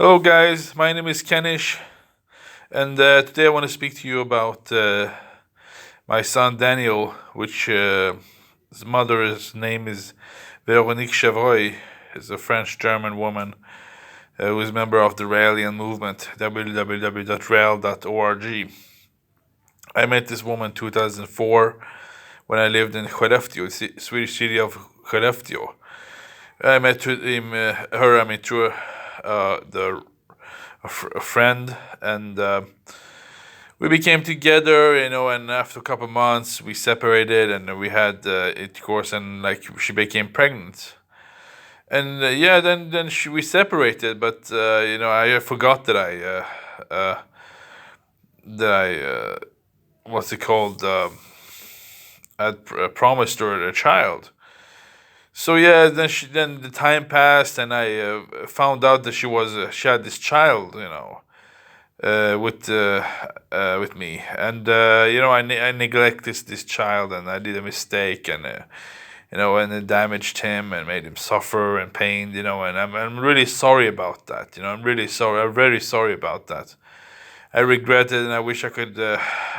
Hello, guys. My name is Kenish, and today I want to speak to you about my son Daniel, which his mother's name is Véronique Chevreuil. Is a French-German woman who is a member of the Raelian movement, www.rael.org. I met this woman in 2004 when I lived in Skellefteå, Swedish city of Skellefteå. I met her through a friend, and we became together, and after a couple of months we separated, and we had intercourse, and like she became pregnant. And we separated, but I forgot that I what's it called, had promised her a child. So yeah, then the time passed, and I found out that she had this child, with me, and I neglect this child, and I did a mistake, and and it damaged him and made him suffer and pain, and I'm really sorry about that. I'm really sorry. I'm very sorry about that. I regret it, and I wish I could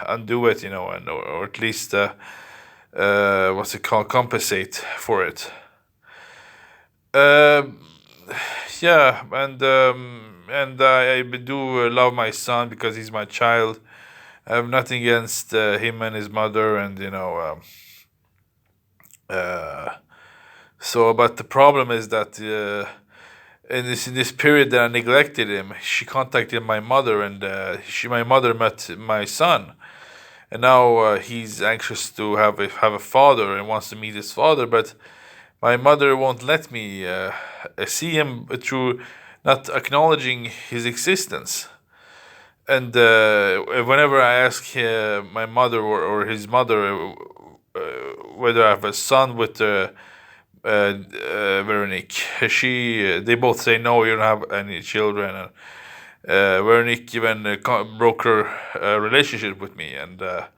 undo it, or at least what's it called, compensate for it. Yeah, and I do love my son because he's my child. I have nothing against him and his mother, and but the problem is that in this period that I neglected him, she contacted my mother, and my mother met my son, and now he's anxious to have a father and wants to meet his father, but my mother won't let me see him through not acknowledging his existence. And whenever I ask my mother or his mother whether I have a son with Veronique, they both say no, you don't have any children. And Veronique even broke her relationship with me, and I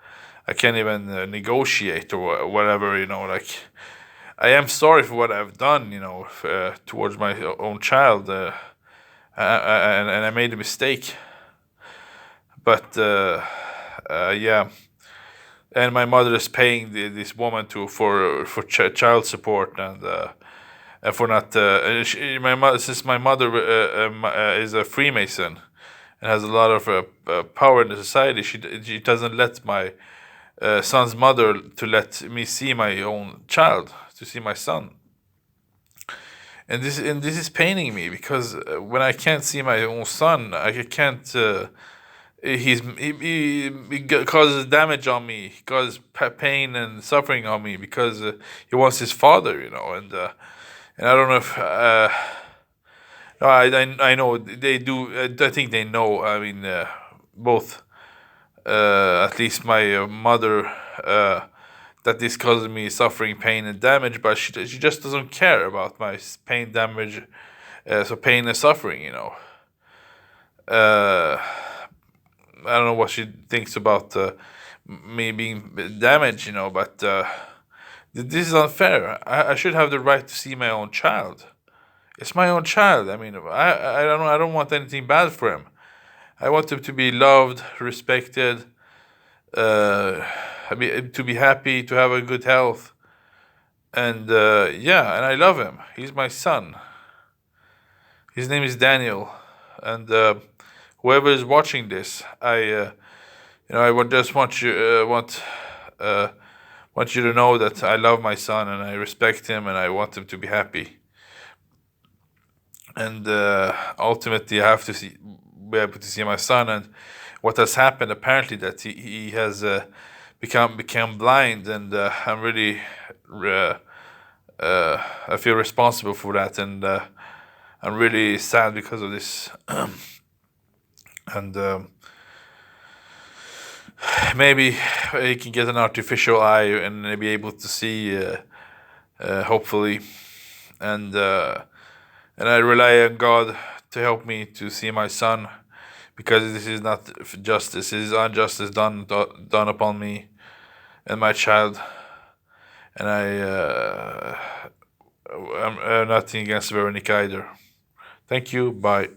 can't even negotiate or whatever, like. I am sorry for what I've done, towards my own child, and I made a mistake. But yeah, and my mother is paying this woman for child support, and for not since my mother is a Freemason and has a lot of power in the society, she doesn't let my son's mother to let me see my own child, to see my son. And this is paining me, because when I can't see my own son, I can't. He causes damage on me. He causes pain and suffering on me because he wants his father, and I don't know if. No, I know they do. I think they know. I mean, both. At least my mother, that this causes me suffering, pain, and damage, but she just doesn't care about my pain, damage, so pain and suffering, I don't know what she thinks about me being damaged, but this is unfair. I should have the right to see my own child. It's my own child. I mean, I don't want anything bad for him. I want him to be loved, respected, to be happy, to have a good health, and yeah, and I love him. He's my son. His name is Daniel, and whoever is watching this, I would just want you to know that I love my son, and I respect him, and I want him to be happy. And ultimately, I have to be able to see my son. And what has happened, apparently, that he has become blind, and I'm really I feel responsible for that, and I'm really sad because of this. And maybe he can get an artificial eye and be able to see, hopefully, and I rely on God to help me to see my son, because this is not justice; this is injustice done upon me and my child. And I'm nothing against Veronica either. Thank you. Bye.